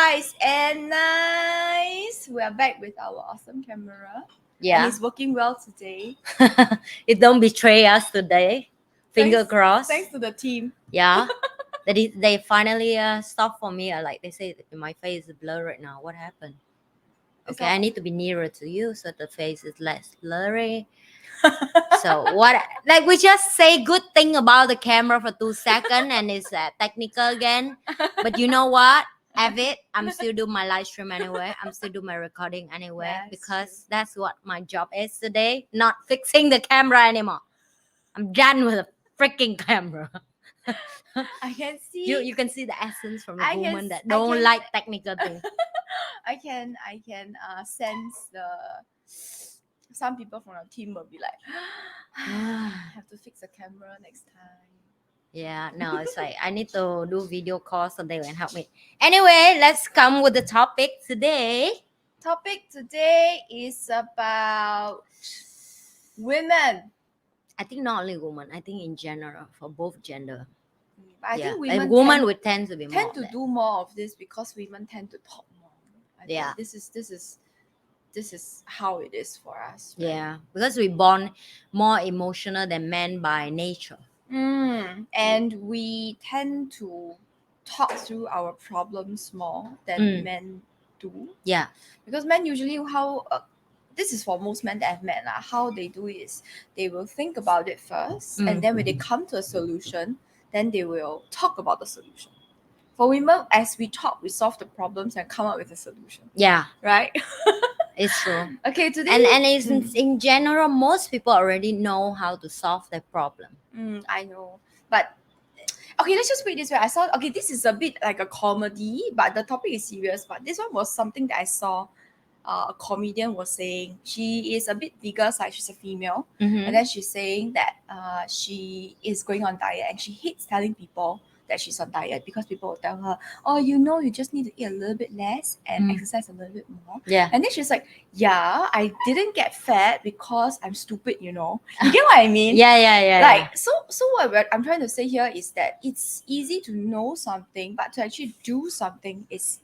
Spice and Nice. We are back with our awesome camera. Yeah. And it's working well today. It don't betray us today. Finger crossed. Thanks to the team. Yeah. They finally stopped for me. Like they say my face is blurred right now. What happened? Okay, I need to be nearer to you so the face is less blurry. So what? Like we just say good thing about the camera for 2 seconds and it's technical again. But you know what? Have it. I'm still doing my live stream anyway. I'm still doing my recording anyway because that's what my job is today. Not fixing the camera anymore. I'm done with the freaking camera. I can see. You can see the essence from the woman that don't like technical things. I can sense some people from our team will be like, have to fix the camera next time. Yeah, no, it's like I need to do video calls so they can help me. Anyway, let's come with the topic today. Topic today is about women. I think not only women, I think in general for both gender. I think women would tend to do more of this because women tend to talk more. I think this is how it is for us. Right? Yeah, because we're born more emotional than men by nature. And we tend to talk through our problems more than men do. Yeah. Because men usually this is for most men that I've met, how they do is they will think about it first and then when they come to a solution, then they will talk about the solution. For women, as we talk, we solve the problems and come up with a solution. Yeah. Right? It's true. Okay, today... And it's in general, most people already know how to solve their problem. I know. But, okay, let's just put it this way. I saw, okay, this is a bit like a comedy, but the topic is serious. But this one was something that I saw a comedian was saying. She is a bit bigger size, she's a female. And then she's saying that she is going on diet and she hates telling people that she's on diet because people will tell her, oh, you just need to eat a little bit less and exercise a little bit more. Yeah. And then she's like, yeah, I didn't get fat because I'm stupid, You get what I mean? Yeah. Like, so what I'm trying to say here is that it's easy to know something, but to actually do something is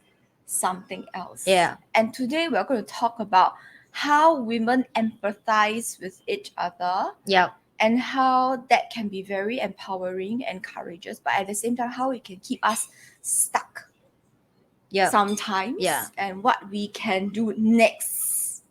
something else. Yeah. And today we're going to talk about how women empathize with each other. Yeah. And how that can be very empowering and courageous, but at the same time, how it can keep us stuck sometimes. Yeah. And what we can do next.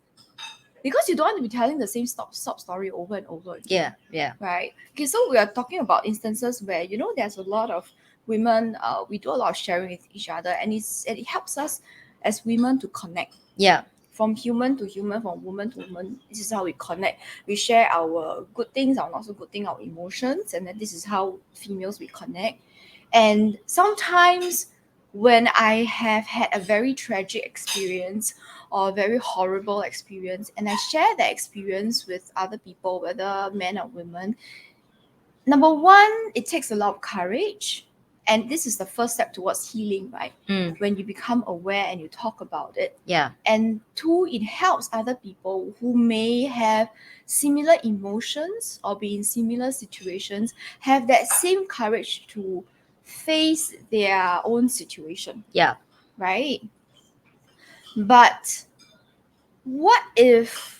Because you don't want to be telling the same stop story over and over again. Yeah. Right? Okay, so we are talking about instances where, there's a lot of women, we do a lot of sharing with each other, and it helps us as women to connect. Yeah. From human to human, from woman to woman, this is how we connect. We share our good things, our not so good things, our emotions, and then this is how females we connect. And sometimes when I have had a very tragic experience or a very horrible experience, and I share that experience with other people, whether men or women, number one, it takes a lot of courage. And this is the first step towards healing, right? When you become aware and you talk about it. Yeah. And two, it helps other people who may have similar emotions or be in similar situations have that same courage to face their own situation. Yeah. Right? But what if...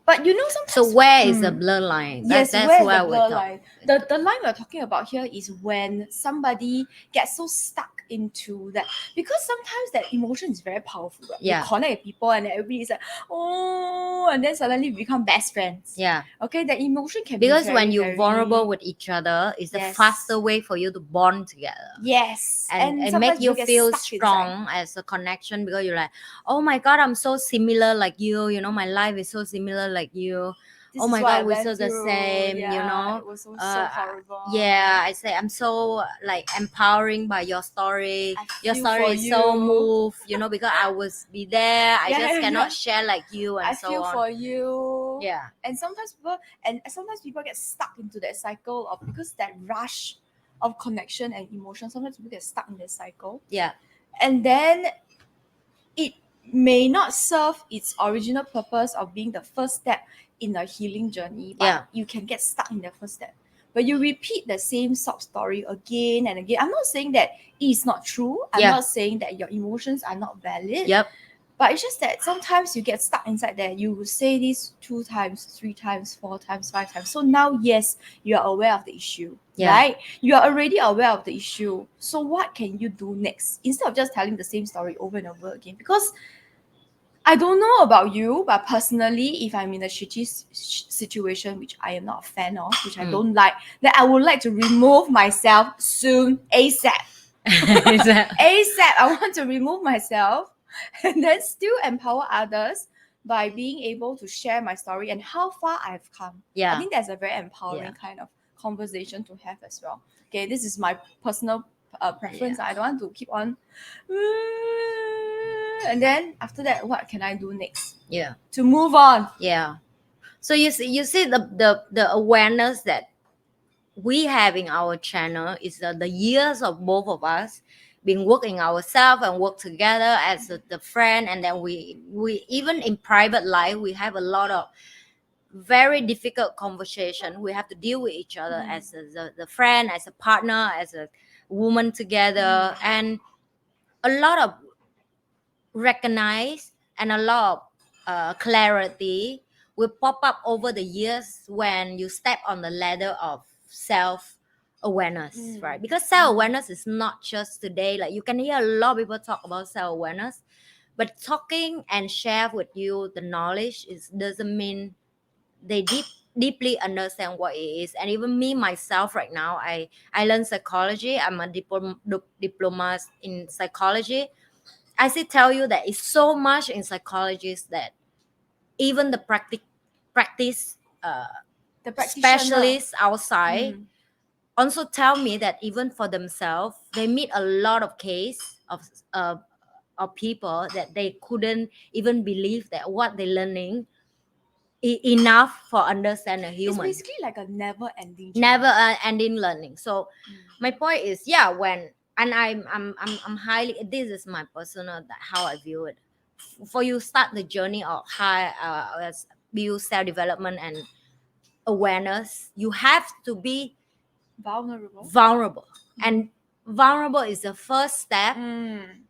But sometimes... So where is the blur line? Yes, that's where where the blur line. The line we're talking about here is when somebody gets so stuck into that, because sometimes that emotion is very powerful. Right? Yeah. You connect with people and everybody is like, oh, and then suddenly we become best friends. Yeah. Okay, that emotion can because be very, when you're very... vulnerable with each other, it's the faster way for you to bond together. Yes. And make you feel strong as a connection, because you're like, oh my God, I'm so similar like you. My life is so similar like you. Oh my God, we're so the same. It was so horrible. Yeah, I say I'm so like empowering by your story. Your story is you. so moved, because I was be there. I just cannot share like you and so on. I feel for you. Yeah. And sometimes people get stuck into that cycle of, because that rush of connection and emotion, sometimes people get stuck in that cycle. Yeah. And then it may not serve its original purpose of being the first step in a healing journey, but you can get stuck in the first step. but you repeat the same sob story again and again. I'm not saying that it is not true. I'm Yeah. not saying that your emotions are not valid. Yep. But it's just that sometimes you get stuck inside there. You will say this 2 times, 3 times, 4 times, 5 times. So now, yes, you are aware of the issue, Yeah. right? You are already aware of the issue. So what can you do next? Instead of just telling the same story over and over again. Because I don't know about you, but personally, if I'm in a shitty situation, which I am not a fan of, which I don't like, then I would like to remove myself soon, ASAP. ASAP. I want to remove myself and then still empower others by being able to share my story and how far I've come. Yeah. I think that's a very empowering kind of conversation to have as well. Okay, this is my personal preference. I don't want to keep on. And then after that, what can I do next? Yeah. To move on. Yeah. So you see the awareness that we have in our channel is the years of both of us been working ourselves and work together as the friend, and then we even in private life we have a lot of very difficult conversation. We have to deal with each other as the friend, as a partner, as a woman together, and a lot of recognize and a lot of clarity will pop up over the years when you step on the ladder of self awareness, right? Because self awareness is not just today. Like you can hear a lot of people talk about self awareness, but talking and share with you the knowledge is doesn't mean they deeply understand what it is. And even me myself right now, I learn psychology. I'm a diploma in psychology. I still tell you that it's so much in psychology that even the practice The practitioner. specialists outside also tell me that even for themselves, they meet a lot of case of people that they couldn't even believe that what they're learning enough for understand a It's human. basically like a never-ending journey. Never ending learning. So my point is, yeah, when and I'm highly. This is my personal how I view it. For you start the journey of high build self development and awareness, you have to be vulnerable, and vulnerable is the first step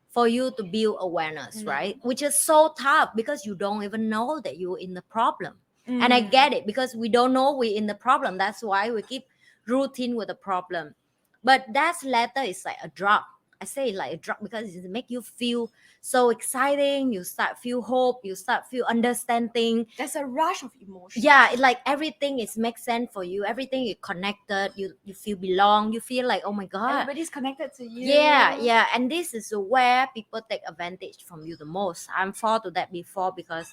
for you to build awareness, right? Which is so tough because you don't even know that you're in the problem. And I get it because we don't know we're in the problem. That's why we keep routine with the problem. But that latter is like a drop. I say like a drop because it make you feel so exciting. You start feel hope. You start feel understanding. There's a rush of emotion. Yeah, it like everything is makes sense for you. Everything is connected. You feel belong. You feel like, oh my god, everybody's connected to you. Yeah. And this is where people take advantage from you the most. I'm fall to that before because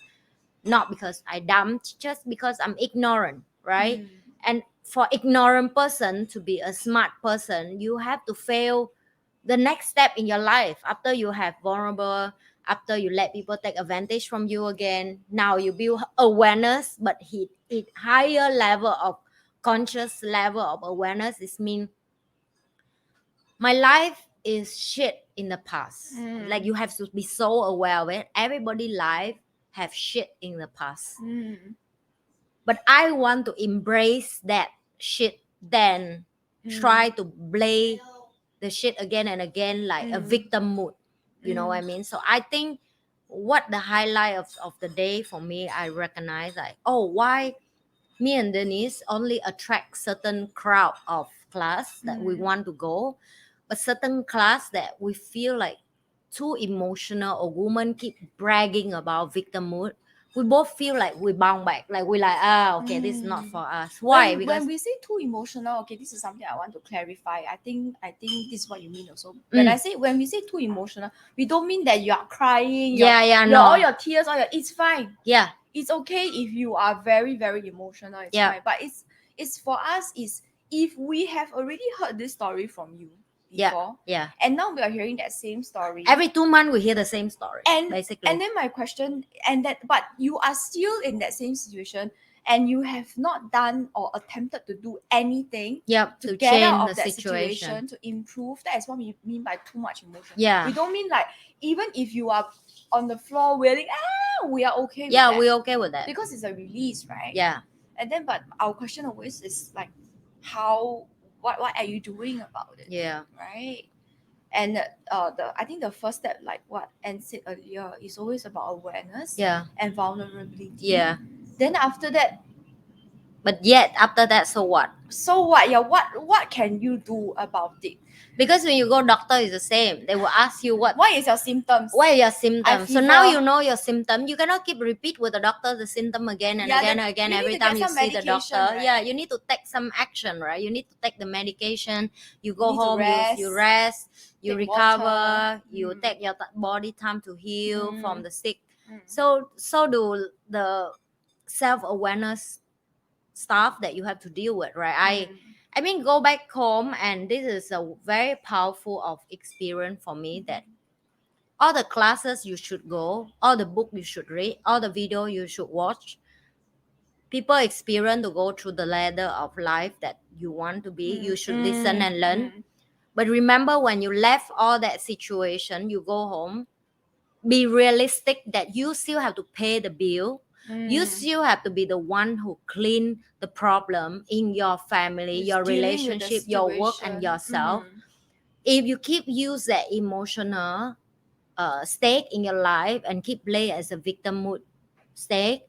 not because I dumped, just because I'm ignorant, right? And for ignorant person to be a smart person, you have to fail the next step in your life after you have vulnerable, after you let people take advantage from you again. Now you build awareness, but hit higher level of conscious level of awareness. This means my life is shit in the past. Like you have to be so aware of it. Everybody life have shit in the past. But I want to embrace that shit, then try to blame the shit again and again like a victim mood. You know what I mean? So I think what the highlight of the day for me, I recognize like, oh, why me and Denise only attract certain crowd of class that we want to go, but certain class that we feel like too emotional or women keep bragging about victim mood. We both feel like we bound back, like we like, okay, this is not for us. Why? Because when we say too emotional, okay, this is something I want to clarify. I think this is what you mean also. When we say too emotional, we don't mean that you are crying. All your tears, it's fine. Yeah, it's okay if you are very, very emotional. It's fine. But it's for us is if we have already heard this story from you before, and now we are hearing that same story every 2 months we hear the same story, and basically. And then my question, but you are still in that same situation and you have not done or attempted to do anything to get out of that situation to improve. That is what we mean by too much emotion. We don't mean like even if you are on the floor wailing, we are okay with that. We're okay with that because it's a release, right? Yeah. And then but our question always is like, what are you doing about it? Yeah. Right? And I think the first step, like what Anne said earlier, is always about awareness Yeah. and vulnerability. Yeah. Then after that, But yet after that, so what? so what? Yeah, what can you do about it? Because when you go doctor, it's the same. They will ask you what is your symptoms? are your symptoms. So fever. now you know your symptom. You cannot keep repeat with the doctor the symptom again and Yeah, again then and again you need every to time get you some see the medication, doctor. right? Yeah, you need to take some action, right? You need to take the medication. You go need to home, you rest, you take recover, water. you take your body time to heal from the sick. Mm. So do the self-awareness stuff that you have to deal with, right? I mean, go back home, and this is a very powerful of experience for me, that all the classes you should go, all the book you should read, all the video you should watch, people experience to go through the ladder of life that you want to be. You should listen and learn. But remember, when you left all that situation, you go home, be realistic that you still have to pay the bill. You still have to be the one who clean the problem in your family, your relationship, your work, and yourself. If you keep use that emotional state in your life and keep play as a victim mood state,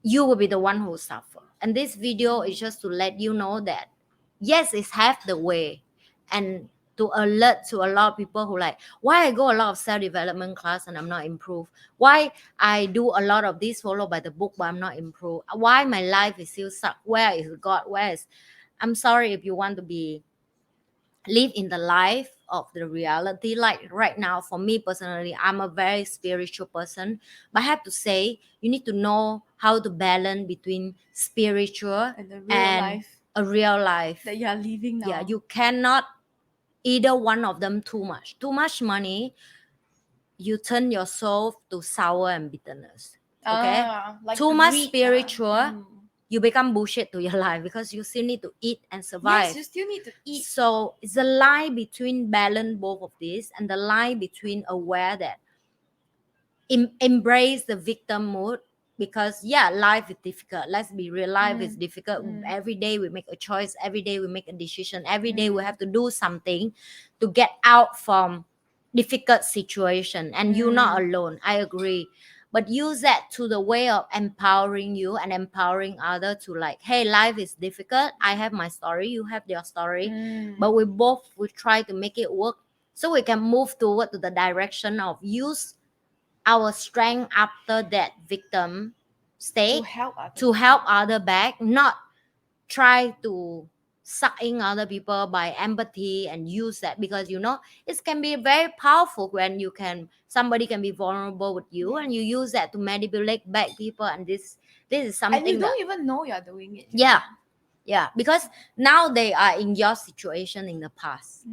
you will be the one who suffer. And this video is just to let you know that yes, it's half the way, and to alert to a lot of people who like, why I go a lot of self-development class and I'm not improved, why I do a lot of this followed by the book but I'm not improved, why my life is still suck, where is God, where is... I'm sorry if you want to be live in the life of the reality. Like right now, for me personally, I'm a very spiritual person, but I have to say, you need to know how to balance between spiritual And the real and life a real life that you are living now. Yeah, you cannot either one of them too much money, you turn your soul to sour and bitterness. Okay, like too much greed, spiritual, you become bullshit to your life, because you still need to eat and survive. Yes, you still need to eat. So it's a line between balance both of these, and the line between aware that embrace the victim mood, because yeah, life is difficult. Let's be real, life is difficult. Every day we make a choice, every day we make a decision, every day we have to do something to get out from difficult situation, and you're not alone. I agree, but use that to the way of empowering you and empowering other to like, hey, life is difficult, I have my story, you have your story, but we try to make it work, so we can move toward to the direction of use our strength after that victim state to help other back, not try to suck in other people by empathy and use that, because you know it can be very powerful when somebody can be vulnerable with you and you use that to manipulate back people, and this is something and you don't that, even know you're doing it. yeah, because now they are in your situation in the past.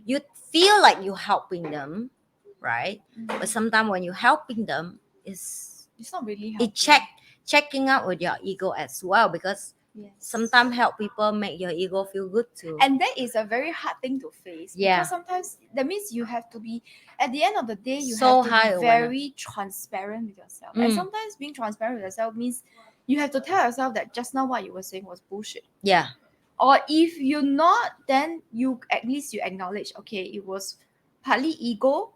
You feel like you're helping them, right? But sometimes when you're helping them, it's not really helping. Checking out with your ego as well, because sometimes help people make your ego feel good too. And that is a very hard thing to face. Because sometimes that means you have to be, at the end of the day, you So have to high be awareness. very transparent with yourself. And sometimes being transparent with yourself means you have to tell yourself that just now what you were saying was bullshit. Yeah. Or if you're not, then you at least you acknowledge, okay, it was partly ego,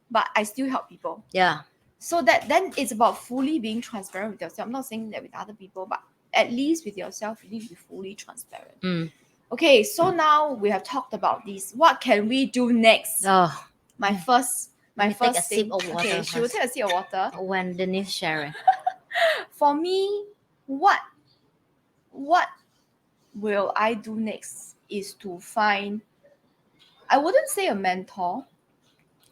but I still help people. Yeah. So that then it's about fully being transparent with yourself. I'm not saying that with other people, but at least with yourself, you need to be fully transparent. Okay, so now we have talked about this. What can we do next? My first take a thing. sip of water Okay, she will first. take a sip of water. When Denise sharing. For me, what will I do next is to find, I wouldn't say a mentor,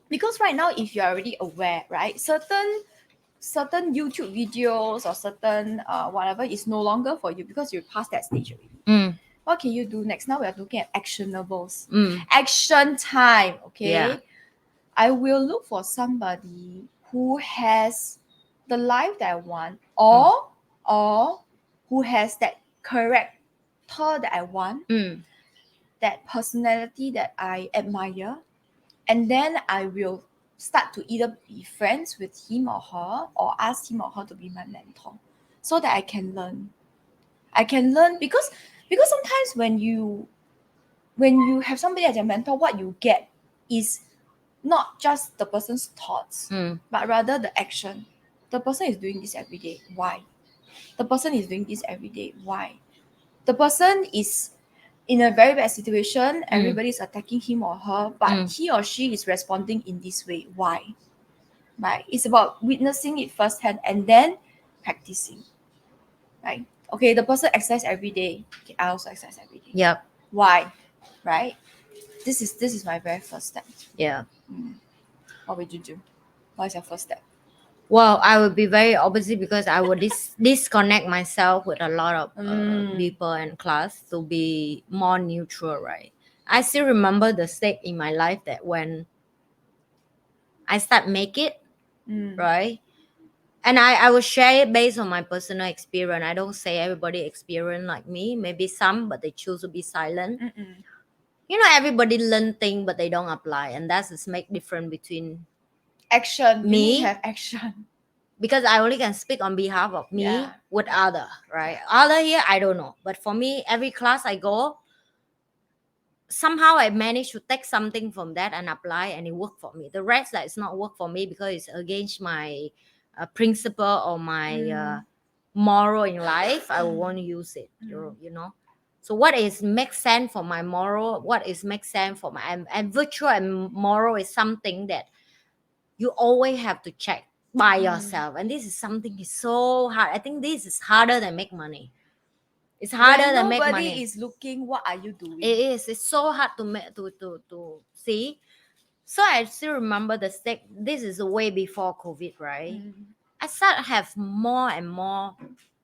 because right now if you're already aware, right, certain YouTube videos or certain whatever is no longer for you because you're past that stage already. What can you do next? Now we are looking at actionables. Action time. Okay. Yeah. I will look for somebody who has the life that I want, or who has that character that I want, that personality that I admire, and then I will start to either be friends with him or her, or ask him or her to be my mentor, so that I can learn. Because Because sometimes when you have somebody as your mentor, what you get is not just the person's thoughts, but rather the action. The person is doing this every day. Why? The person is doing this every day. Why? The person is in a very bad situation. Everybody's attacking him or her, but he or she is responding in this way. Why? Right? It's about witnessing it firsthand and then practicing. Right? Okay, the person exercise every day. Okay, I also exercise every day. Yep. Why? Right? This is my very first step. Yeah. What would you do? What is your first step? Well, I would be very opposite because I would disconnect myself with a lot of people in class to be more neutral, right? I still remember the state in my life that when I start make it, right? And I will share it based on my personal experience. I don't say everybody experience like me. Maybe some, but they choose to be silent. You know, everybody learn things, but they don't apply. And that's the make difference between Action. You need me to have action. because I only can speak on behalf of me Yeah. with other, right? Other here, I don't know. But for me, every class I go, somehow I manage to take something from that and apply, and it worked for me. The rest that is not work for me because it's against my principle or my moral in life. I won't use it. You know. So what is make sense for my moral? What is make sense for my and virtue and moral is something that you always have to check by yourself, and this is something is so hard. I think this is harder than make money. It's harder When than make nobody money. is looking, what are you doing? It is. It's so hard to make to see. So I still remember the stake. This is way before COVID, right? I start have more and more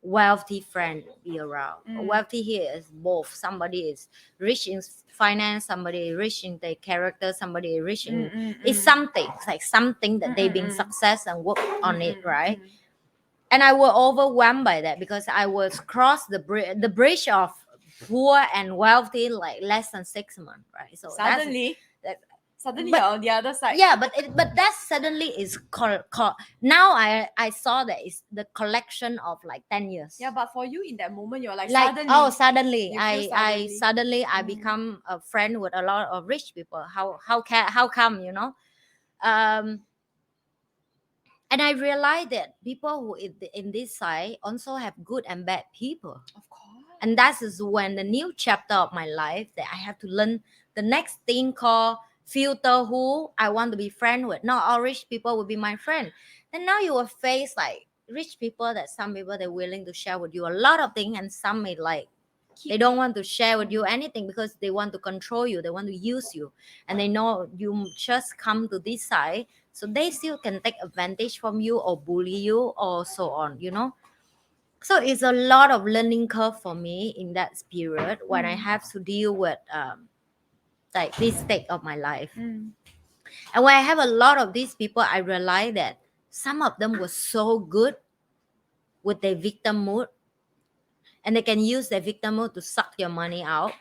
wealthy friend be around. Wealthy here is both. Somebody is rich in finance, somebody is rich in their character, somebody is rich in it's something. It's like something that they've been success and work on it, right? And I was overwhelmed by that because I was cross the bridge of poor and wealthy like less than 6 months, right? So Suddenly, but- you're on the other side. yeah, but that suddenly is now I saw that it's the collection of like 10 years. Yeah, but for you in that moment, you're like Suddenly you feel I suddenly. suddenly I become a friend with a lot of rich people. How come, you know? And I realized that people who in this side also have good and bad people. Of course. And that is when the new chapter of my life that I have to learn the next thing called filter who I want to be friend with. Not all rich people will be my friend. And now you will face like rich people that some people they're willing to share with you a lot of things, and some may like they don't want to share with you anything because they want to control you, they want to use you, and they know you just come to this side, so they still can take advantage from you or bully you or so on, you know. So it's a lot of learning curve for me in that period when I have to deal with like this state of my life. And when I have a lot of these people, I realized that some of them were so good with their victim mood, and they can use their victim mood to suck your money out,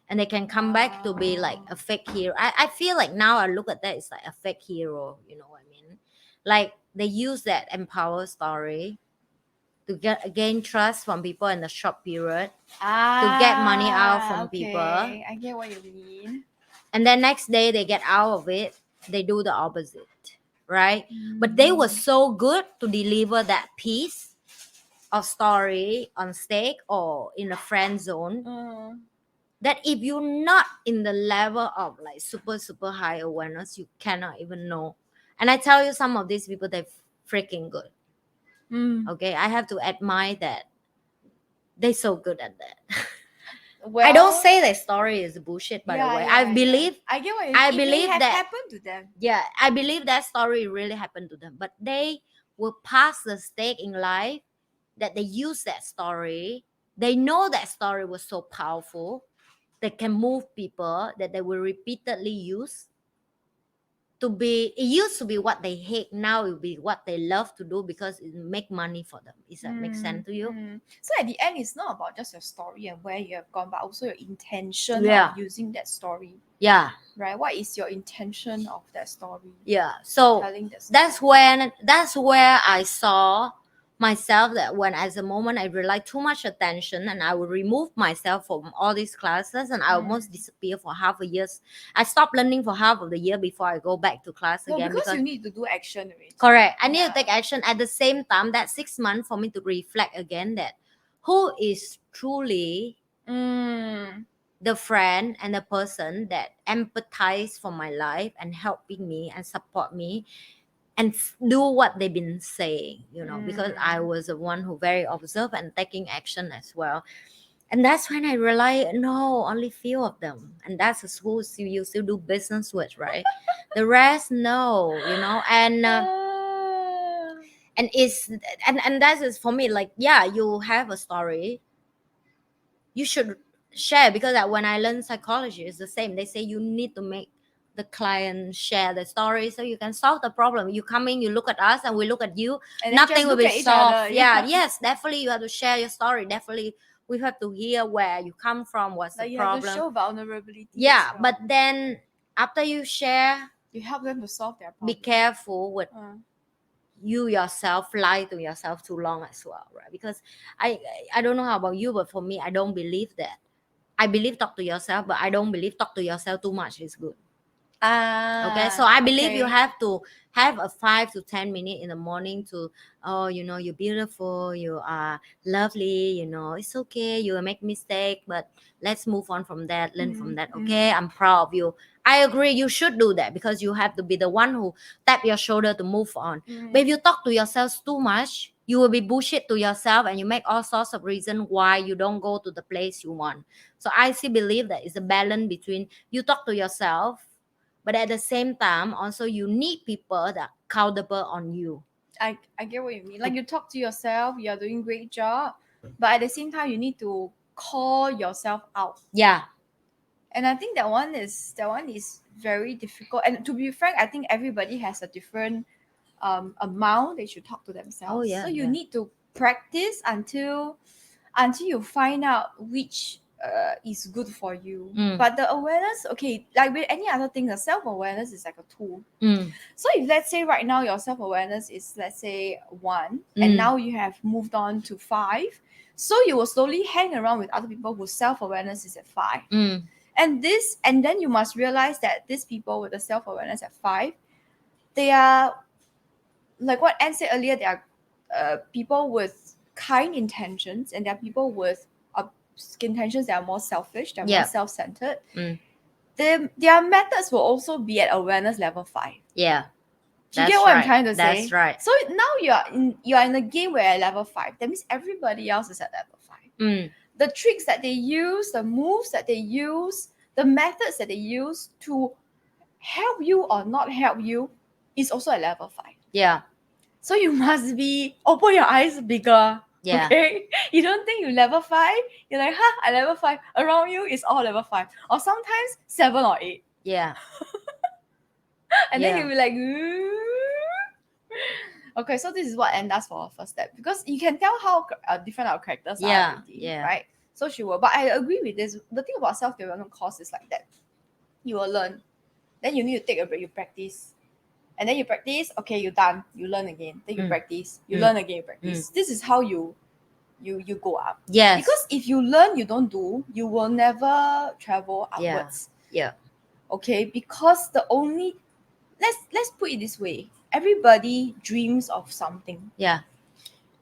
and they can come back to be like a fake hero. I feel like now I look at that, it's like a fake hero, you know what I mean? Like they use that empower story to gain trust from people in the short period, to get money out from people. I get what you mean. And then next day they get out of it, they do the opposite, right? But they were so good to deliver that piece of story on stage or in a friend zone that if you're not in the level of like super high awareness, you cannot even know. And I tell you, some of these people, they're freaking good. Okay, I have to admire that they're so good at that. Well, I don't say that story is bullshit, by the way. I believe I get what you mean. I It may believe have that happened to them. yeah, I believe that story really happened to them, but they will pass the stake in life that they use that story. They know that story was so powerful, they can move people, that they will repeatedly use to be. It used to be what they hate, now it will be what they love to do because it make money for them. Does that make sense to you? So at the end, it's not about just your story and where you have gone, but also your intention Yeah. of using that story. Yeah. Right? What is your intention of that story? Yeah. So Telling the story. that's where I saw myself that when as a moment I rely too much attention, and I would remove myself from all these classes, and I almost disappear for half a year. I stopped learning for half of the year before I go back to class No, again, because you need to do action already. correct, I need Yeah. to take action. At the same time, that 6 months for me to reflect again that who is truly the friend and the person that empathize for my life and helping me and support me and do what they've been saying, because I was the one who very observant and taking action as well. And that's when I realized, no, only few of them, and that's who you still do business with, right? The rest, no, and it's and that is for me, like, yeah, you have a story, you should share, because when I learned psychology, it's the same. They say you need to make the client share the story so you can solve the problem. You come in, you look at us, and we look at you, And nothing will be solved. Yeah. Yes, definitely you have to share your story. Definitely we have to hear where you come from, what's Like the you problem. have to show vulnerability. Yeah, as well. but then after you share, you help them to solve their problem. be careful with you yourself lie to yourself too long as well, right? Because I don't know how about you, but for me, I don't believe that. I believe talk to yourself, but I don't believe talk to yourself too much is good. Okay, so I believe you have to have a 5 to 10 minutes in the morning to, you're beautiful, you are lovely, it's okay, you will make mistake, but let's move on from that, learn from that. Okay, I'm proud of you. I agree, you should do that, because you have to be the one who tap your shoulder to move on. But if you talk to yourself too much, you will be bullshit to yourself, and you make all sorts of reasons why you don't go to the place you want. So I still believe that it's a balance between you talk to yourself, but at the same time also you need people that accountable on you. I get what you mean. Like you talk to yourself, you're doing great job, but at the same time you need to call yourself out. Yeah. And I think that one is very difficult. And to be frank, I think everybody has a different amount they should talk to themselves. Oh, yeah, So you yeah. need to practice until you find out which is good for you. But the awareness, okay, like with any other thing, the self-awareness is like a tool. So if let's say right now your self-awareness is, let's say, 1, and now you have moved on to 5, so you will slowly hang around with other people whose self-awareness is at 5. And then you must realize that these people with the self-awareness at 5, they are, like what Anne said earlier, they are people with kind intentions, and there are people with intentions that are more selfish, they're more self-centered. Their methods will also be at awareness level 5. Yeah. Do you get what I'm trying to say? That's right. So now you are in the game where at level 5. That means everybody else is at level 5. The tricks that they use, the moves that they use, the methods that they use to help you or not help you is also at level 5. Yeah. So you must be open your eyes bigger. Yeah. Okay? You don't think you level 5, you're like, I level 5. Around you is all level 5. Or sometimes 7 or 8. Yeah. And then you'll be like, okay, so this is what Anne does for our first step, because you can tell how different our characters are already, right? So she will. But I agree with this. The thing about self-development course is like that. You will learn. Then you need to take a break, you practice. And then you practice, okay, you're done. You learn again. Then you practice. You learn again, you practice. This is how you go up. Yes. Because if you learn, you don't do, you will never travel upwards. Yeah. Okay? Because the only, let's put it this way. Everybody dreams of something. Yeah.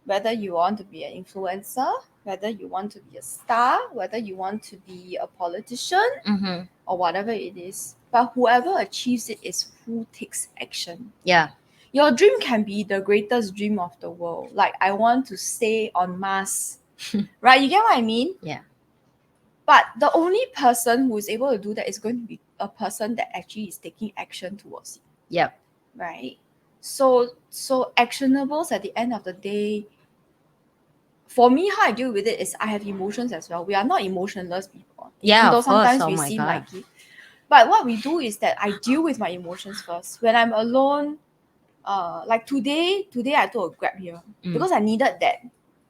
Whether you want to be an influencer, whether you want to be a star, whether you want to be a politician, or whatever it is. But whoever achieves it is who takes action. Yeah. Your dream can be the greatest dream of the world. Like, I want to stay on Mars. Right? You get what I mean? Yeah. But the only person who is able to do that is going to be a person that actually is taking action towards it. Yep. Right? So actionables at the end of the day, for me, how I deal with it is I have emotions as well. We are not emotionless people. Yeah, Though of course. sometimes Oh we my seem God. like it. But what we do is that I deal with my emotions first. When I'm alone, like today I took a Grab here because I needed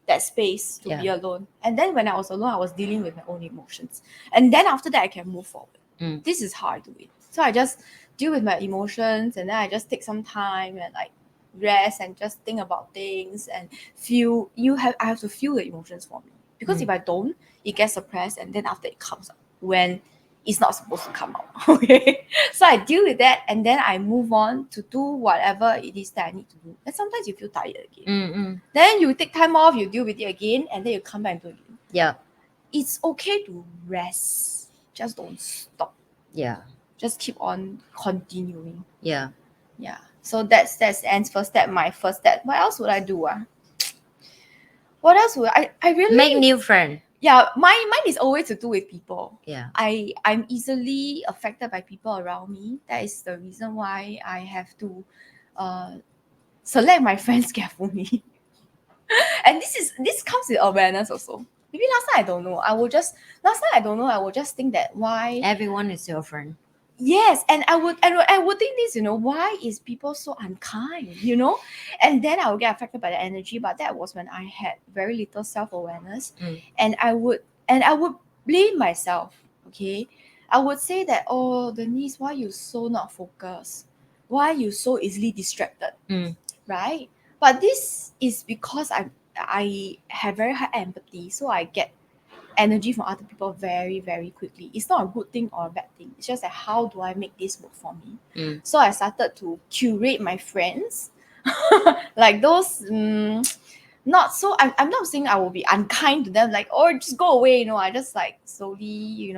that space to be alone. And then when I was alone, I was dealing with my own emotions. And then after that, I can move forward. This is how I do it. So I just deal with my emotions, and then I just take some time and like rest and just think about things and feel. I have to feel the emotions for me, because if I don't, it gets suppressed, and then after it comes out when it's not supposed to come out. Okay, so I deal with that, and then I move on to do whatever it is that I need to do. And sometimes you feel tired again. Then you take time off, you deal with it again, and then you come back and do it again. Yeah. It's okay to rest. Just don't stop. Yeah. Just keep on continuing. Yeah. Yeah. So that's Anne's first step, my first step. What else would I do? What else would I really make new friend? Yeah, mine is always to do with people. Yeah. I'm easily affected by people around me. That is the reason why I have to select my friends carefully. And this comes with awareness also. Maybe last time I don't know. I would just think that why Everyone is your friend. Yes, and I would think this, why is people so unkind, and then I would get affected by the energy. But that was when I had very little self-awareness, and I would blame myself. Okay, I would say that, oh, Denise, why you so not focused? Why you so easily distracted? Right? But this is because I have very high empathy, so I get energy from other people very, very quickly. It's not a good thing or a bad thing. It's just that, how do I make this work for me? So I started to curate my friends, like those not so. I'm not saying I will be unkind to them, like, oh, just go away. I just like slowly,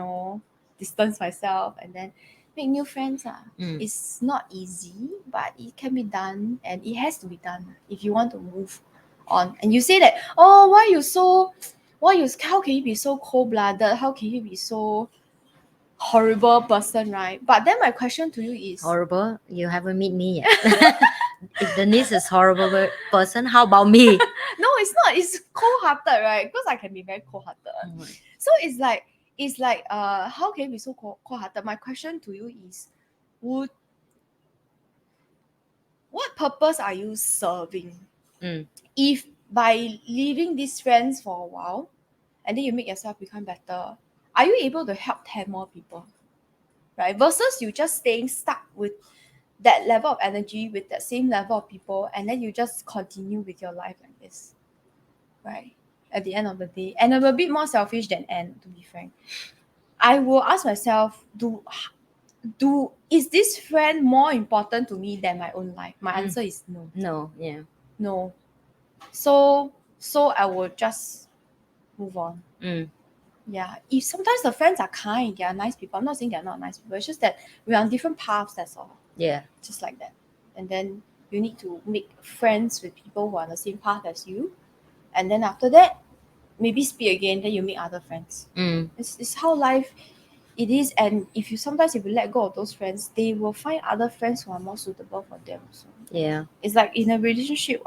distance myself and then make new friends. It's not easy, but it can be done, and it has to be done if you want to move on. And you say that, oh, how can you be so cold-blooded? How can you be so horrible person, right? But then my question to you is, horrible? You haven't met me yet. If Denise is horrible person, how about me? No, it's not. It's cold-hearted, right? Because I can be very cold-hearted. So it's like how can you be so cold-hearted? My question to you is, what purpose are you serving? If by leaving these friends for a while, and then you make yourself become better, are you able to help 10 more people? Right? Versus you just staying stuck with that level of energy, with that same level of people, and then you just continue with your life like this. Right? At the end of the day. And I'm a bit more selfish than Anne, to be frank. I will ask myself, is this friend more important to me than my own life? My answer is no. No, yeah. No. So I will just move on. Yeah. If sometimes the friends are kind, they are nice people. I'm not saying they're not nice people. It's just that we're on different paths, that's all. Yeah. Just like that. And then you need to make friends with people who are on the same path as you. And then after that, maybe speak again, then you make other friends. It's how life it is. And if you let go of those friends, they will find other friends who are more suitable for them also. Yeah. It's like in a relationship.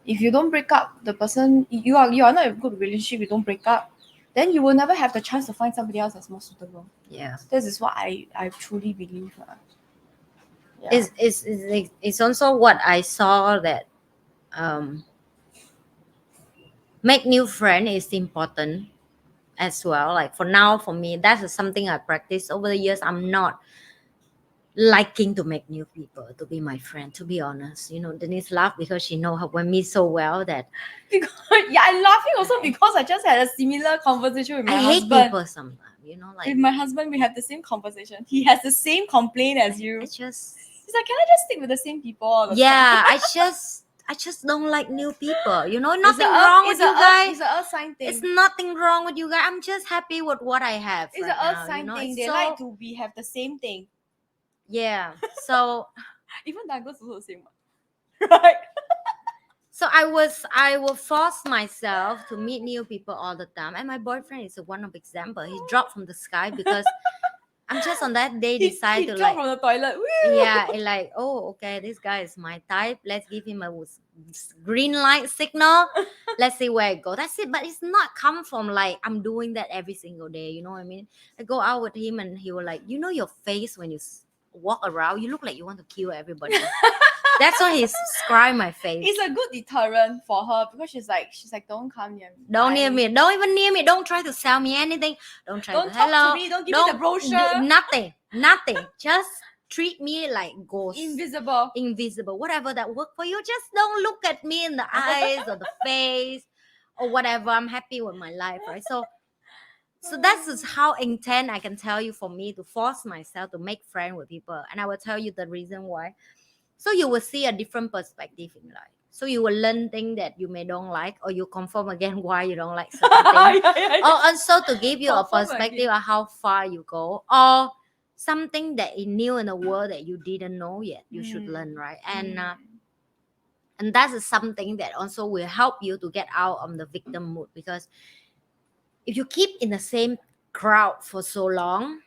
If you don't break up, the person you are not in a good relationship, you don't break up, then you will never have the chance to find somebody else that's more suitable. Yeah. This is what I truly believe. Yeah. It's also what I saw, that make new friend is important as well. Like for now, for me, that's something I practice over the years. I'm not liking to make new people to be my friend, to be honest. Denise laughed because she know me so well that I'm laughing also because I just had a similar conversation with my husband. I hate people sometimes, like with my husband. We have the same conversation. He has the same complaint as you. It's just, he's like, can I just stick with the same people all the yeah time? I just don't like new people. Nothing wrong with you guys. It's an earth sign thing. It's nothing wrong with you guys. I'm just happy with what I have. It's right an earth now, sign thing. They like to have the same thing. Yeah. So even Douglas also the same one. Right? So I will force myself to meet new people all the time. And my boyfriend is one of example. He dropped from the sky because I'm just on that day decide to drop from the toilet. Woo! Yeah, like, oh, okay, this guy is my type. Let's give him a green light signal. Let's see where it goes. That's it. But it's not come from like I'm doing that every single day. You know what I mean? I go out with him and he will like, your face when you walk around, you look like you want to kill everybody. That's why he described my face. It's a good deterrent for her because she's like, don't come near me. Don't near me. Don't even near me. Don't try to sell me anything. Don't try to hello. To me. Don't give me the brochure. Nothing. Just treat me like ghost. Invisible. Whatever that work for you, just don't look at me in the eyes or the face or whatever. I'm happy with my life, right? So that's just how intense I can tell you for me to force myself to make friends with people. And I will tell you the reason why. So you will see a different perspective in life. So you will learn things that you may don't like, or you confirm again why you don't like certain things. Or also to give you a Confirm perspective again. of how far you go, or something that is new in the world that you didn't know yet. You should learn, right? And that is something that also will help you to get out of the victim mood, because if you keep in the same crowd for so long,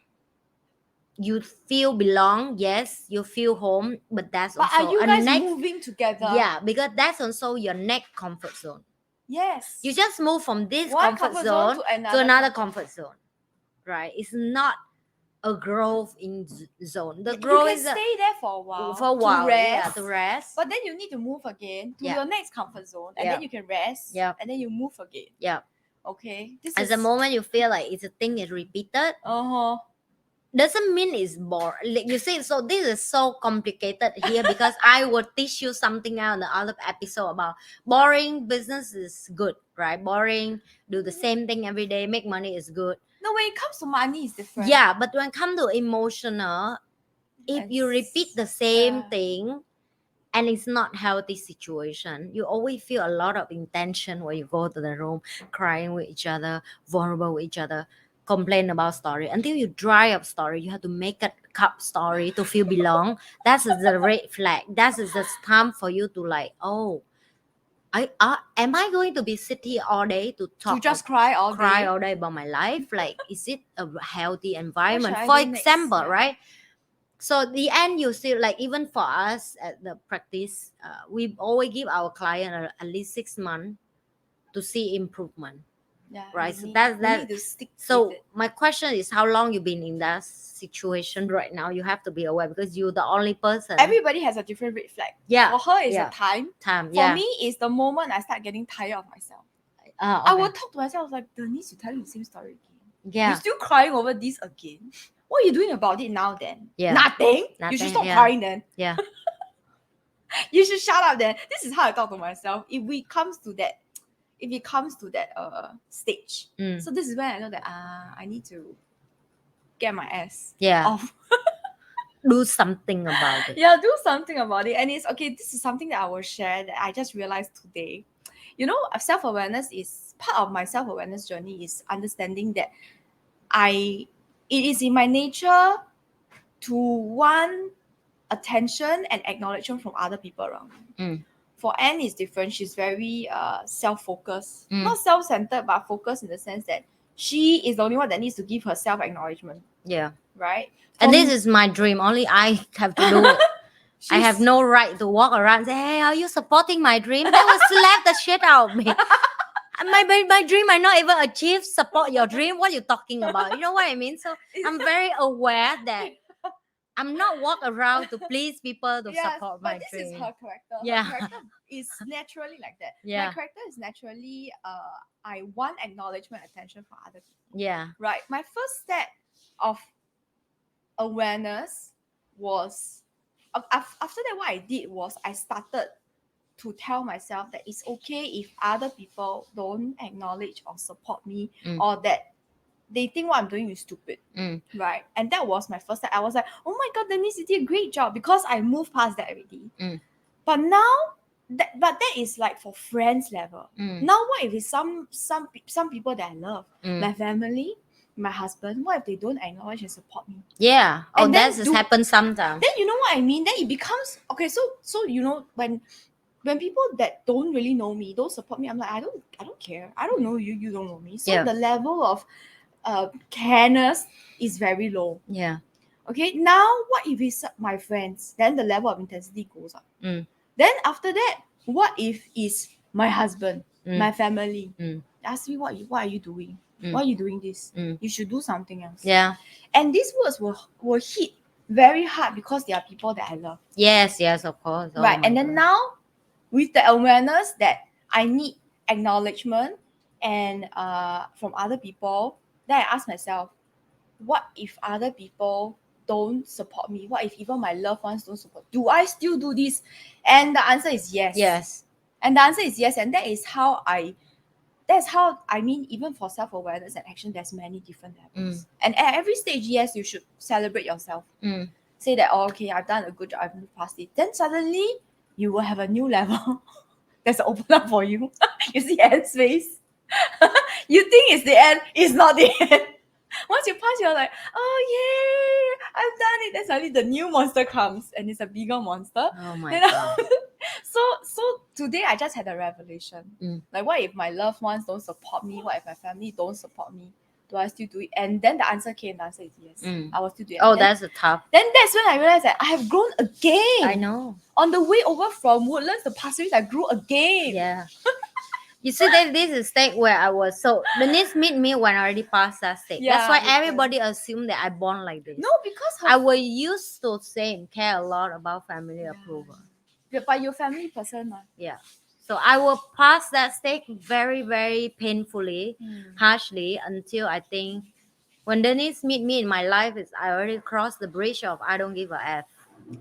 you feel belong, yes, you feel home, but that's But also are you a guys next, moving together? yeah, because that's also your next comfort zone. Yes. You just move from this one comfort zone to another comfort zone, right? It's not a growth in zone. The You growth can is stay there for a while, to rest. But then you need to move again to your next comfort zone, and then you can rest, Yeah. and then you move again. Yeah. Okay. This At is the moment you feel like it's a thing is repeated, doesn't mean it's boring. Like you see, so this is so complicated here because I will teach you something else in the other episode about boring business is good, right? Boring, do the same thing every day, make money is good. No, when it comes to money, it's different. Yeah, but when it comes to emotional, if you repeat the same thing and it's not healthy situation, you always feel a lot of intention when you go to the room, crying with each other, vulnerable with each other, complain about story until you dry up story. You have to make a cup story to feel belong. That's the red flag. That is the time for you to like, oh, am I going to be sitting here all day to talk, to just cry all day about my life? Like, is it a healthy environment? should I For do next? example, Yeah. right? So at the end, you see, like even for us at the practice, we always give our client at least 6 months to see improvement. Yeah, Right. we So need- that's we that. need to stick So with it. my question is, how long you been in that situation right now? You have to be aware because you're the only person. Everybody has a different red flag. Yeah. For her, it's Yeah. a time. Time. For Yeah. me, it's the moment I start getting tired of myself. Okay. I will talk to myself. I was like, Denise, you're telling the same story again. Yeah. You're still crying over this again. What are you doing about it now then? Yeah. Nothing. You Nothing, should stop yeah. crying then. Yeah. You should shut up then. This is how I talk to myself. If it comes to that stage. So this is when I know that I need to get my ass off. Do something about it. Yeah, do something about it. And it's okay, this is something that I will share that I just realized today. You know, self-awareness is part of my self-awareness journey is understanding that it is in my nature to want attention and acknowledgement from other people around me. For Anne, it's different. She's very self-focused, not self-centered, but focused in the sense that she is the only one that needs to give herself acknowledgement. Yeah. Right? And this is my dream. Only I have to do it. I have no right to walk around and say, hey, are you supporting my dream? They will slap the shit out of me. My dream I not even achieve. Support your dream. What are you talking about? You know what I mean? So I'm very aware that I'm not walk around to please people to support my dream. But this is her character. Yeah. Her character is naturally like that. Yeah. My character is naturally I want acknowledgement, attention from other people. Yeah. Right. My first step of awareness was after that what I did was I started to tell myself that it's okay if other people don't acknowledge or support me or that they think what I'm doing is stupid. Right. And that was my first step. I was like, oh my god, Denise, you did a great job because I moved past that already. But now that is like for friends level. Now what if it's some people that I love, my family, my husband, what if they don't acknowledge and support me? Yeah. Oh, And that just happens sometimes. Then you know what I mean? Then it becomes okay. So you know when people that don't really know me don't support me, I'm like I don't care. I don't know you. You don't know me. So the level of careness is very low. Yeah. Okay. Now what if it's my friends? Then the level of intensity goes up. Then after that, what if it's my husband, my family? Ask me what are you doing? Why are you doing this? You should do something else. Yeah. And these words will hit very hard because they are people that I love. Yes, of course. Right. And then now with the awareness that I need acknowledgement and from other people, then I ask myself, what if other people don't support me? What if even my loved ones don't support? Do I still do this? And the answer is yes. Yes. And the answer is yes. And that's how I mean, even for self-awareness and action, there's many different levels. And at every stage, yes, you should celebrate yourself. Say that, oh, okay, I've done a good job, I've moved past it. Then suddenly you will have a new level that's open up for you. You see Anne's face. You think it's the end, it's not the end. Once you pass, you're like, oh yay, I've done it. Then suddenly the new monster comes and it's a bigger monster. Oh my You know? God. So today I just had a revelation. Like, what if my loved ones don't support me? What if my family don't support me? Do I still do it? And then the answer came. The answer is yes. I will still do it. Oh, And then, that's a tough. Then that's when I realized that I have grown again. I know. On the way over from Woodlands to Pasir Ris, I grew again. Yeah. You see that this is stage where I was, so Denise meet me when I already passed that stage. Yeah, that's why because- everybody assumed that I born like this. No, because I was used to say and care a lot about family approval. But you're a family person, Yeah. So I will pass that stage very, very painfully, harshly, until I think when Denise meet me in my life, is I already crossed the bridge of I don't give a F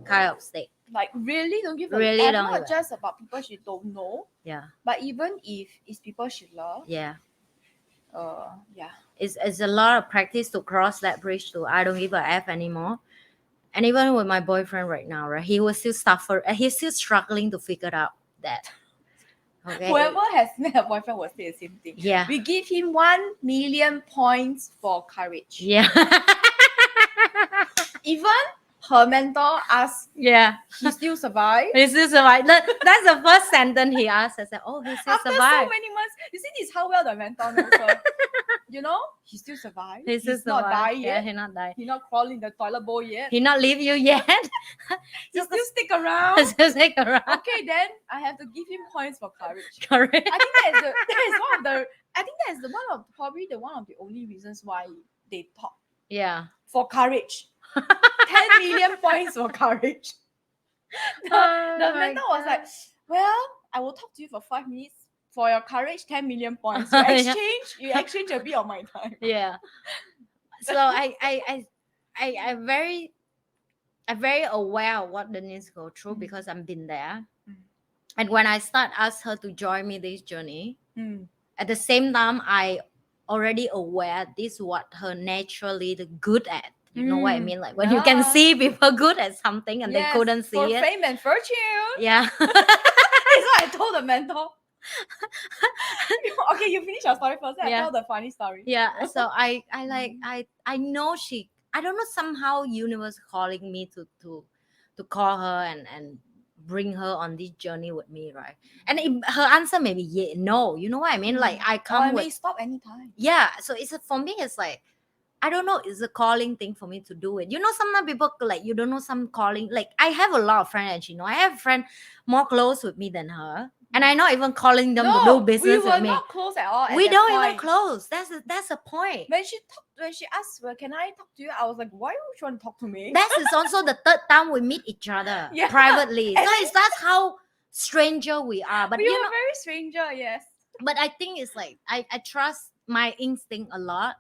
kind of stage. Like, really don't give a Really F, don't not give a just about people she don't know, Yeah. but even if it's people she love. Yeah. Yeah. It's a lot of practice to cross that bridge to I don't give a F anymore. And even with my boyfriend right now, right, he was still he's still struggling to figure out that. Okay. Whoever has met a boyfriend will say the same thing. Yeah. We give him 1 million points for courage. Yeah. Even her mentor asked, Yeah. he still survived. He still survived. That's the first sentence he asked. I said, oh, he still After survived. so many months, you see, this is how well the mentor knows her. You know, he still survived. He still He's not survived. died Yeah, yet. he not died. He's not crawling in the toilet bowl yet. He not leave you yet. He still stick around. Still stick around. Okay, then I have to give him points for courage. Correct. I think that is probably one of the only reasons why they talk Yeah. for courage. 10 million points for courage. The Oh my mentor was like, God. well, I will talk to you for 5 minutes. For your courage, 10 million points. You Yeah. exchange a bit of my time. Yeah. So I'm very aware of what Denise go through because I've been there. And when I ask her to join me this journey, at the same time I already aware this what her naturally good at. You know what I mean? Like when you can see people good at something and they couldn't see for it. fame and fortune. Yeah. That's what I told the mentor. Okay, you finish your story first. Then I tell the funny story. Yeah. So I know I don't know, somehow universe calling me to call her and bring her on this journey with me, right? And her answer may be yeah, no. You know what I mean? Like I come I with may stop anytime. yeah. So for me it's like I don't know, it's a calling thing for me to do it. You know, sometimes people like you don't know some calling. Like I have a lot of friends, and I have a friend more close with me than her. And I'm not even calling them to do business with me. We were not close at all. We don't even close. That's the point. When she asked, well, can I talk to you? I was like, why would you want to talk to me? That is also the third time we meet each other privately. So that's how stranger we are. But we were very stranger, yes. But I think it's like I trust my instinct a lot.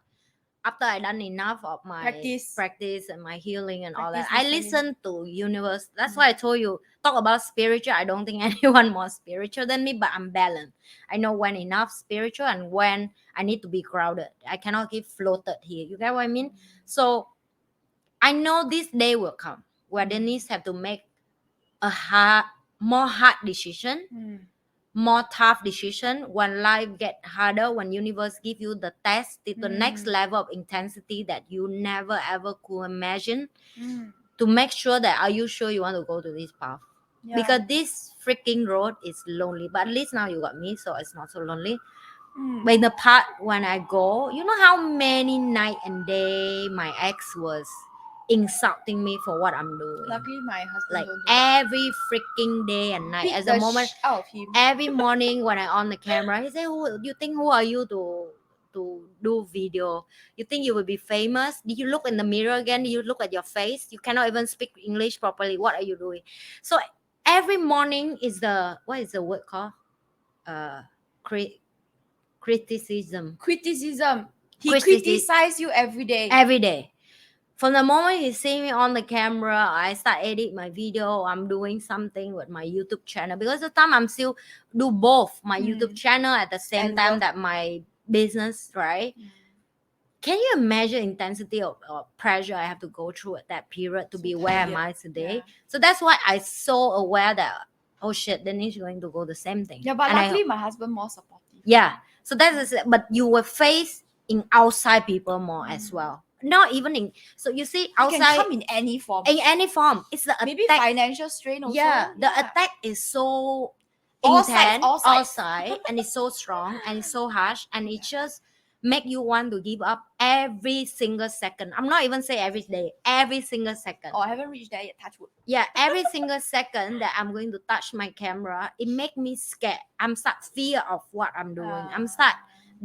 After I done enough of my practice and my healing and all that, I listen to universe. That's why I told you, talk about spiritual. I don't think anyone more spiritual than me, but I'm balanced. I know when enough spiritual and when I need to be grounded. I cannot get floated here. You get what I mean? So I know this day will come where Denise have to make a more hard decision. More tough decision when life get harder, when universe give you the test to the next level of intensity that you never ever could imagine, to make sure that are you sure you want to go to this path, because this freaking road is lonely, but at least now you got me, so it's not so lonely. But in the part when I go, you know how many night and day my ex was insulting me for what I'm doing. Luckily my husband like don't do every freaking day and night. As a moment out of him. Every morning when I on the camera, he say, who are you to do video? You think you will be famous? Did you look in the mirror again? Did you look at your face? You cannot even speak English properly. What are you doing? So every morning is what is the word called? Criticism. He criticizes you every day. Every day. From the moment you see me on the camera, I start edit my video. I'm doing something with my YouTube channel because the time I'm still do both my YouTube channel at the same And time work. that my business, right? Can you imagine intensity of pressure I have to go through at that period to So be where am tired. I today? Yeah. So that's why I so aware that oh shit, Denise going to go the same thing. Yeah, but And luckily my husband more supportive. yeah. So that's but you will face in outside people more as well. Not even in so you see It can outside come in any form. in any form. It's the Maybe attack. financial strain also. Yeah, the attack is so All sides, intense, all sides. outside, and it's so strong and it's so harsh, and it just make you want to give up every single second. I'm not even say every day, every single second. Oh, I haven't reached there yet, touch wood. Yeah, every single second that I'm going to touch my camera, it make me scared. I'm start fear of what I'm doing. I'm start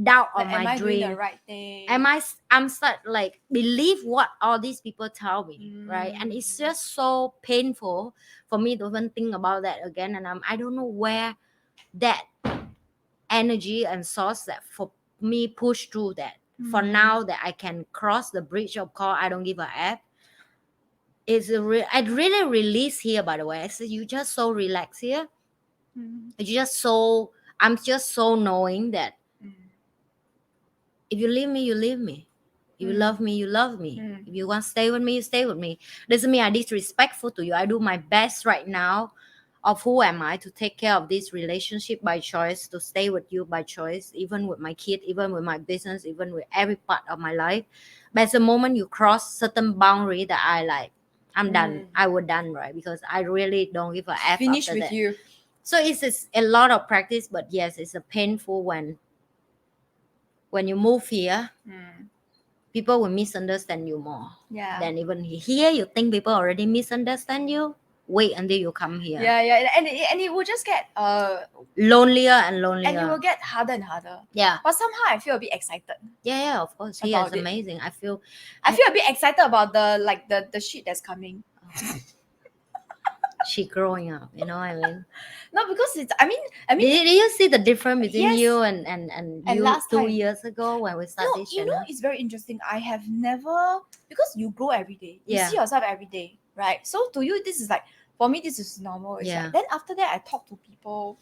doubt on Like, am my I doing dream. the right thing? I'm start like believe what all these people tell me, right? And it's just so painful for me to even think about that again. And I don't know where that energy and source that for me push through that. For now that I can cross the bridge of call, I don't give a F. I really release here, by the way. So you just so relaxed here. It's just so I'm just so knowing that if you leave me, you leave me. If you love me, you love me. If you want to stay with me, you stay with me. Doesn't mean I disrespectful to you. I do my best right now of who am I to take care of this relationship by choice, to stay with you by choice, even with my kid, even with my business, even with every part of my life. But at the moment you cross certain boundary that I like, I'm done. I was done, right? Because I really don't give a F Finish after with that. you. So it's a lot of practice, but yes, it's a painful when you move here, people will misunderstand you more. Yeah. Than even here, you think people already misunderstand you. Wait until you come here. Yeah, and it will just get Lonelier and lonelier. and it will get harder and harder. Yeah. But somehow I feel a bit excited. Yeah, of course. Here About is it. amazing. I feel a bit excited about the shit that's coming. she growing up. You know what I mean? No, because it's I mean Did you see the difference between Yes. you and you last 2 time. years ago when we started no, this you know, channel? it's very interesting. I have never, because you grow every day. You Yeah. see yourself every day, right? So to you, this is like, for me, this is normal. It's Yeah. like, then after that, I talk to people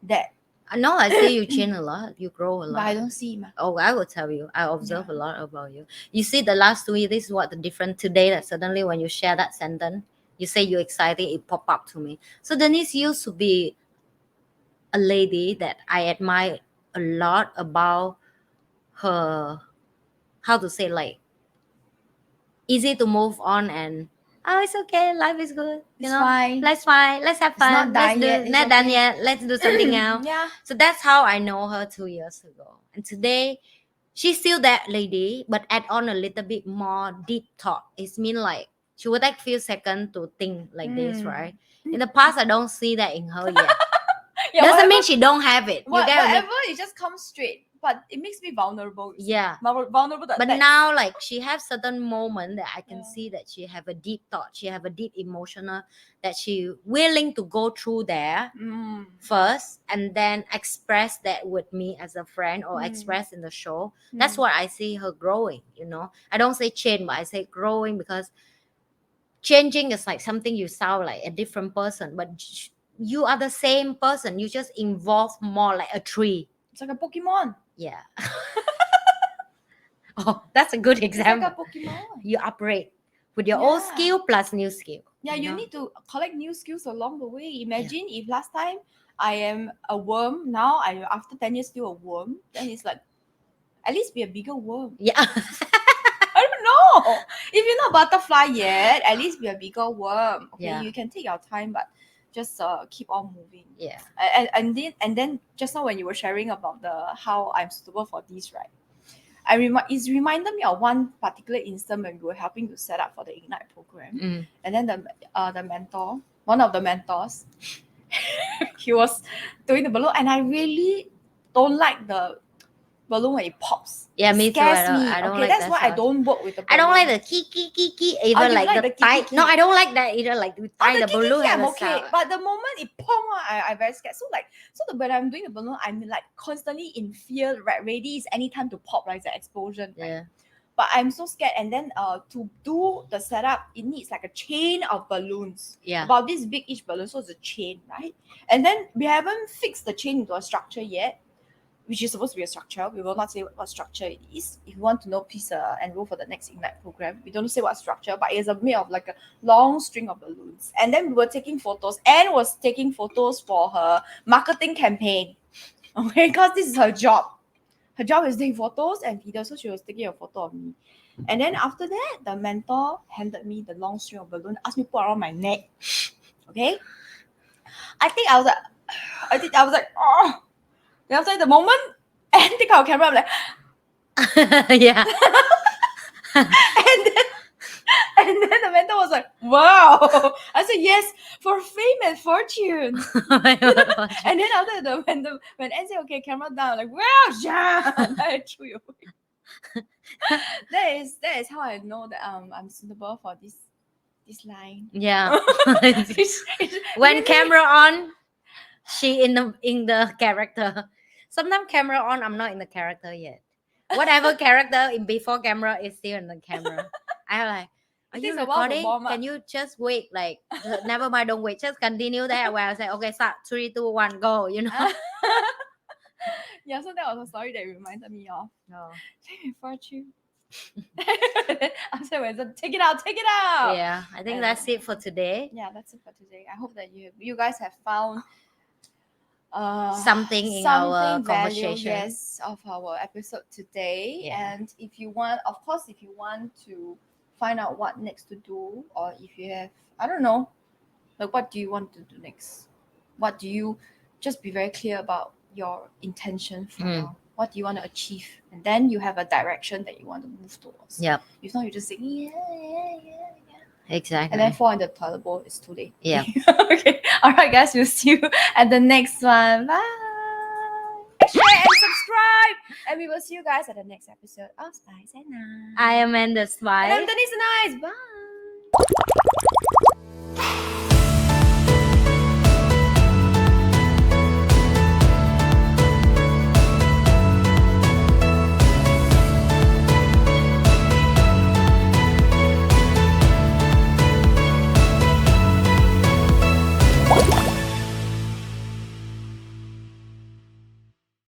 that, I know I see you change a lot. You grow a lot. but I don't see ma. Oh, I will tell you. I observe a lot about you. You see, the last 2 years, this is what the difference today. That suddenly, when you share that sentence, you say you're excited, it pop up to me. So Denise used to be a lady that I admire a lot about her. How to say, like, easy to move on and oh, it's okay, life is good. You It's know, fine. let's fine, let's have It's not fun. Let's done do yet, it's not done okay. yet. Let's do something else. Yeah. So that's how I know her 2 years ago. And today, she's still that lady, but add on a little bit more deep thought. It's mean like she would take few seconds to think like this, right? In the past, I don't see that in her yet. Yeah, Doesn't mean she don't have it. You get what I mean? whatever, it just comes straight. But it makes me vulnerable. you see. Yeah. Vulnerable to But attacks. now, like she have certain moment that I can Yeah. see that she have a deep thought, she have a deep emotional that she willing to go through there first and then express that with me as a friend or express in the show. That's what I see her growing. You know, I don't say change, but I say growing because changing is like something you sound like a different person, but you are the same person. You just evolve more like a tree. It's like a Pokemon. Yeah. Oh, that's a good example. It's like a Pokemon. You operate with your old Yeah. skill plus new skill. Yeah, you know? need to collect new skills along the way. Imagine if last time I am a worm, now I after 10 years still a worm, then it's like at least be a bigger worm. Yeah. I don't know. If you're not butterfly yet, at least be a bigger worm. Okay, Yeah. you can take your time, but just keep on moving. Yeah. And then just now when you were sharing about the how I'm suitable for this, right? It's reminded me of one particular instance when we were helping to set up for the Ignite program, and then the mentor, one of the mentors, he was doing the balloon, and I really don't like the balloon when it pops. Yeah, It me too. scares me. I don't Okay, like that's that why I sound. don't work with the balloon. I don't like the kiki either, you like like the the tie. kiki? No, I don't like that either. Like we tie the balloon I'm and okay, sound. but the moment it pop, I very scared. When I'm doing the balloon, I'm like constantly in fear. Right, ready is any time to pop, like the explosion. Right? Yeah. but I'm so scared. And then to do the setup, it needs like a chain of balloons. Yeah. About this big each balloon, so it's a chain, right? And then we haven't fixed the chain into a structure yet, which is supposed to be a structure. We will not say what structure it is. If you want to know, please enroll for the next Ignite program. We don't say what structure, but it's made of like a long string of balloons. And then we were taking photos. Anne was taking photos for her marketing campaign. Okay, because this is her job. Her job is taking photos and videos, so she was taking a photo of me. And then after that, the mentor handed me the long string of balloon, asked me to put around my neck. Okay? I think I was like, oh. Then after the moment, and take out camera, I'm like, Yeah. and then the mentor was like, wow. I said, yes, for fame and fortune. And then after when Anne said, okay, camera down, I'm like, wow, yeah. I threw it away. That is how I know that I'm suitable for this line. Yeah. It's When really- camera on, she in the character. Sometimes camera on, I'm not in the character yet. Whatever character in before camera is still in the camera. I'm like, are It you takes a while to recording? warm up. Can you just wait? Like, never mind, don't wait. Just continue there. Where I say, okay, start 3, 2, 1, go. You know. Yeah, so that was a story that reminded me of No. fame and fortune. After when take it out. Yeah, I think And- that's it for today. Yeah, that's it for today. I hope that you guys have found Something in our value, conversation. yes, of our episode today. Yeah. And if you want to find out what next to do, or if you have, I don't know, like what do you want to do next? What do you just be very clear about your intention for now? What do you want to achieve? And then you have a direction that you want to move towards. Yep. If not, you just say yeah. Exactly. And then fall in the toilet bowl, it's too late. Yeah. Okay. All right, guys. We'll see you at the next one. Bye. Share and subscribe. And we will see you guys at the next episode of Spice and Nice. I am Amanda And Spice. I'm Denise and Nice. Bye.